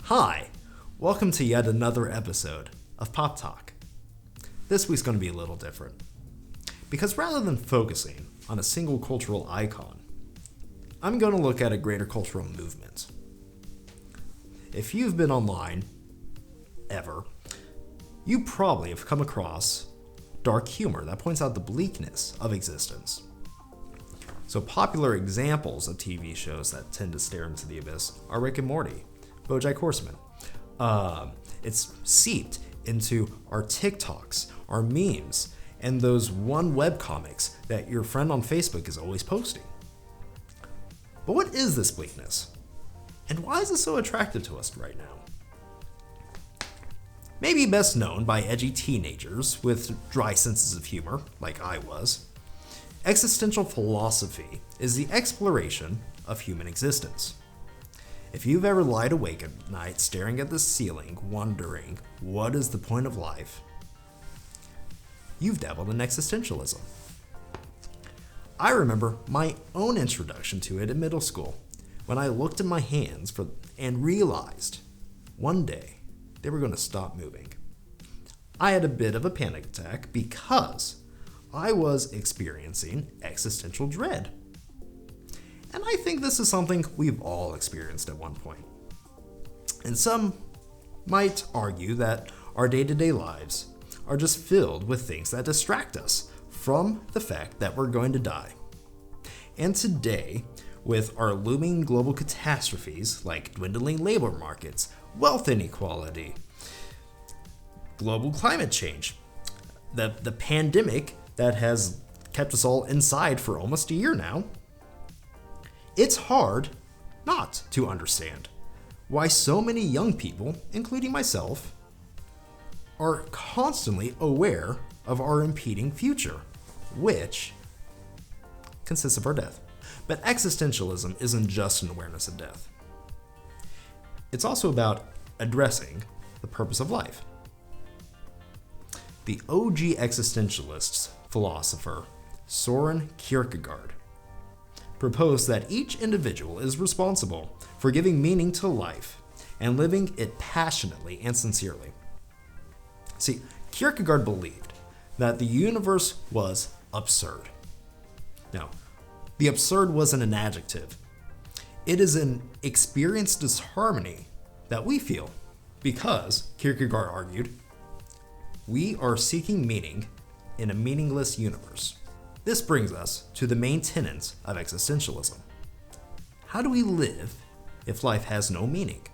Hi, welcome to yet another episode of Pop Talk. This week's going to be a little different, because rather than focusing on a single cultural icon, I'm going to look at a greater cultural movement. If you've been online, ever, you probably have come across dark humor that points out the bleakness of existence. So popular examples of TV shows that tend to stare into the abyss are Rick and Morty, BoJack Horseman. It's seeped into our TikToks, our memes, and those one webcomics that your friend on Facebook is always posting. But what is this bleakness? And why is it so attractive to us right now? Maybe best known by edgy teenagers with dry senses of humor, like I was, existential philosophy is the exploration of human existence. If you've ever lied awake at night staring at the ceiling, wondering what is the point of life, you've dabbled in existentialism. I remember my own introduction to it in middle school, when I looked at my hands and realized one day they were going to stop moving. I had a bit of a panic attack because I was experiencing existential dread. And I think this is something we've all experienced at one point. And some might argue that our day-to-day lives are just filled with things that distract us from the fact that we're going to die. And today, with our looming global catastrophes like dwindling labor markets, wealth inequality, global climate change, the pandemic that has kept us all inside for almost a year now, it's hard not to understand why so many young people, including myself, are constantly aware of our impending future, which consists of our death. But existentialism isn't just an awareness of death. It's also about addressing the purpose of life. The OG existentialist philosopher, Soren Kierkegaard, proposed that each individual is responsible for giving meaning to life and living it passionately and sincerely. See, Kierkegaard believed that the universe was absurd. Now, the absurd wasn't an adjective. It is an experienced disharmony that we feel because, Kierkegaard argued, we are seeking meaning in a meaningless universe. This brings us to the main tenets of existentialism. How do we live if life has no meaning?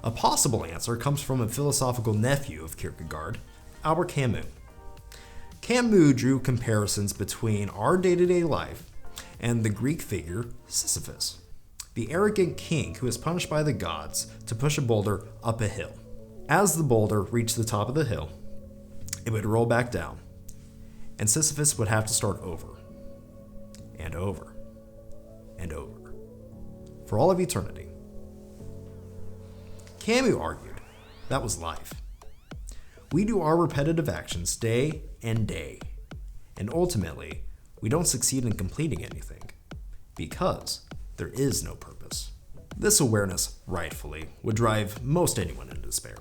A possible answer comes from a philosophical nephew of Kierkegaard, Albert Camus. Camus drew comparisons between our day-to-day life and the Greek figure Sisyphus, the arrogant king who is punished by the gods to push a boulder up a hill. As the boulder reached the top of the hill, it would roll back down, and Sisyphus would have to start over, and over, and over, for all of eternity. Camus argued that was life. We do our repetitive actions day and day, and ultimately, we don't succeed in completing anything, because there is no purpose. This awareness, rightfully, would drive most anyone into despair.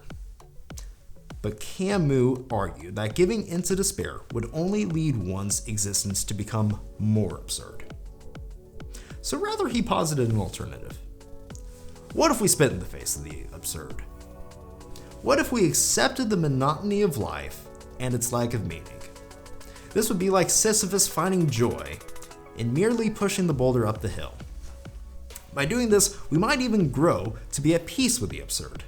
But Camus argued that giving into despair would only lead one's existence to become more absurd. So rather, he posited an alternative. What if we spit in the face of the absurd? What if we accepted the monotony of life and its lack of meaning? This would be like Sisyphus finding joy in merely pushing the boulder up the hill. By doing this, we might even grow to be at peace with the absurd,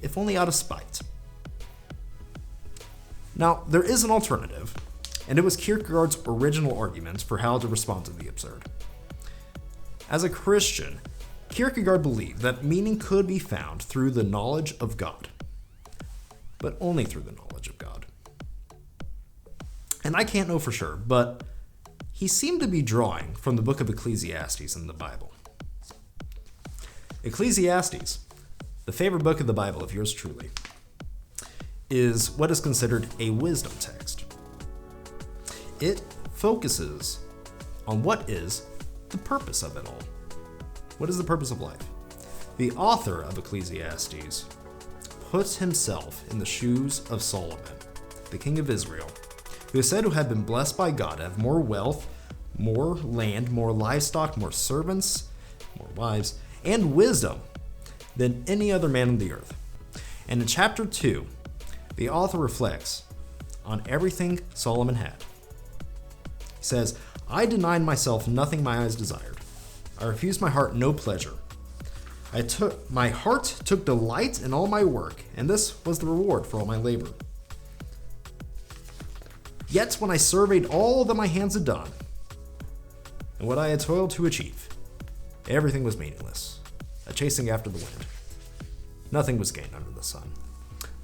if only out of spite. Now, there is an alternative, and it was Kierkegaard's original argument for how to respond to the absurd. As a Christian, Kierkegaard believed that meaning could be found through the knowledge of God, but only through the knowledge of God. And I can't know for sure, but he seemed to be drawing from the book of Ecclesiastes in the Bible. Ecclesiastes, the favorite book of the Bible of yours truly, is what is considered a wisdom text. It focuses on what is the purpose of it all. What is the purpose of life? The author of Ecclesiastes puts himself in the shoes of Solomon, the king of Israel, who is said to have been blessed by God to have more wealth, more land, more livestock, more servants, more wives, and wisdom than any other man on the earth. And in chapter 2, the author reflects on everything Solomon had. He says, I denied myself nothing my eyes desired. I refused my heart no pleasure. My heart took delight in all my work, and this was the reward for all my labor. Yet when I surveyed all that my hands had done, and what I had toiled to achieve, everything was meaningless, a chasing after the wind. Nothing was gained under the sun.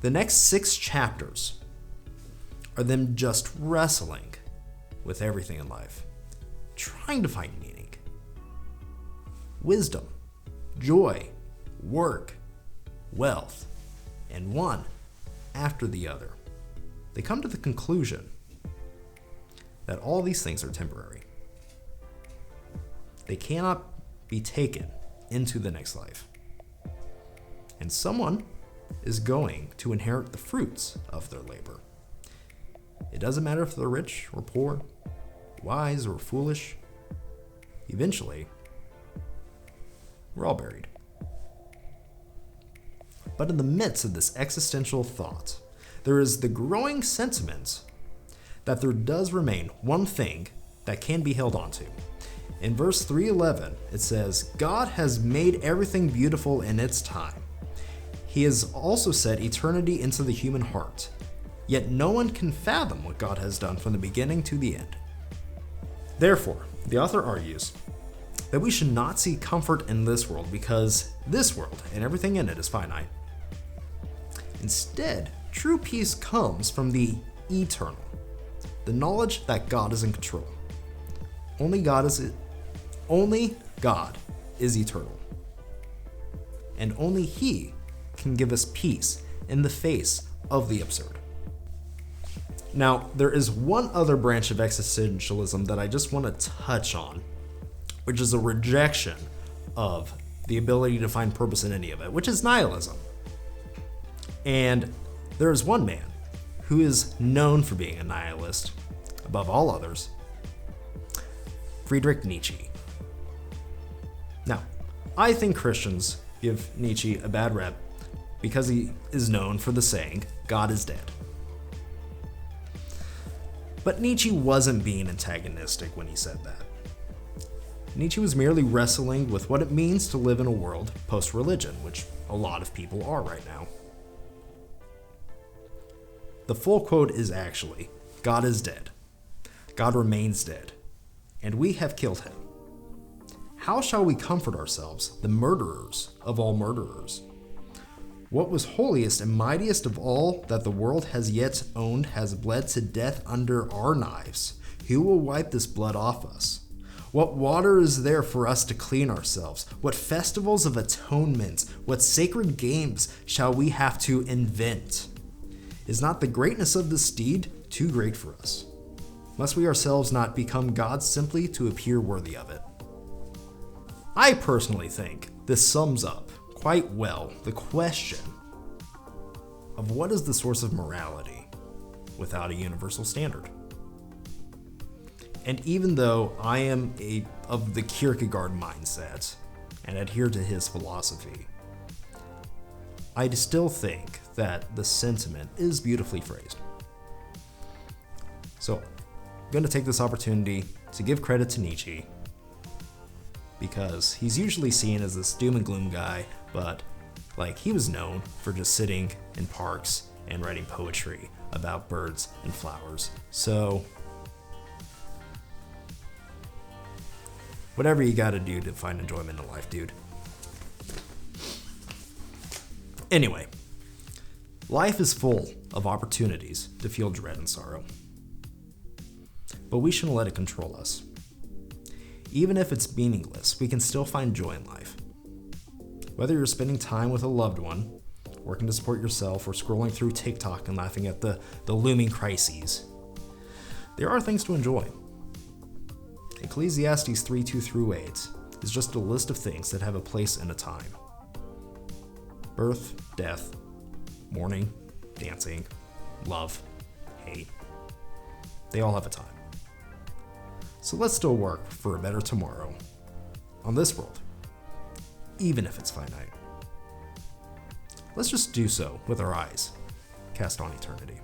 The next 6 chapters are them just wrestling with everything in life, trying to find meaning, wisdom, joy, work, wealth, and one after the other. They come to the conclusion that all these things are temporary. They cannot be taken into the next life. And someone is going to inherit the fruits of their labor. It doesn't matter if they're rich or poor, wise or foolish. Eventually, we're all buried. But in the midst of this existential thought, there is the growing sentiment that there does remain one thing that can be held onto. In verse 3:11, it says, God has made everything beautiful in its time. He has also set eternity into the human heart. Yet no one can fathom what God has done from the beginning to the end. Therefore, the author argues that we should not seek comfort in this world because this world and everything in it is finite. Instead, true peace comes from the eternal, the knowledge that God is in control. Only God is eternal. And only He can give us peace in the face of the absurd. Now, there is one other branch of existentialism that I just want to touch on, which is a rejection of the ability to find purpose in any of it, which is nihilism. And there is one man who is known for being a nihilist above all others, Friedrich Nietzsche. Now, I think Christians give Nietzsche a bad rep because he is known for the saying, God is dead. But Nietzsche wasn't being antagonistic when he said that. Nietzsche was merely wrestling with what it means to live in a world post-religion, which a lot of people are right now. The full quote is actually, God is dead. God remains dead, and we have killed him. How shall we comfort ourselves, the murderers of all murderers? What was holiest and mightiest of all that the world has yet owned has bled to death under our knives. Who will wipe this blood off us? What water is there for us to clean ourselves? What festivals of atonement, what sacred games shall we have to invent? Is not the greatness of this deed too great for us? Must we ourselves not become gods simply to appear worthy of it? I personally think this sums up quite well the question of what is the source of morality without a universal standard. And even though I am of the Kierkegaard mindset and adhere to his philosophy, I still think that the sentiment is beautifully phrased. So I'm going to take this opportunity to give credit to Nietzsche, because he's usually seen as this doom and gloom guy, but he was known for just sitting in parks and writing poetry about birds and flowers. So whatever you gotta do to find enjoyment in life, dude. Anyway, life is full of opportunities to feel dread and sorrow, but we shouldn't let it control us. Even if it's meaningless, we can still find joy in life. Whether you're spending time with a loved one, working to support yourself, or scrolling through TikTok and laughing at the looming crises, there are things to enjoy. Ecclesiastes 3:2-8 is just a list of things that have a place and a time. Birth, death, mourning, dancing, love, hate. They all have a time. So let's still work for a better tomorrow on this world, even if it's finite. Let's just do so with our eyes cast on eternity.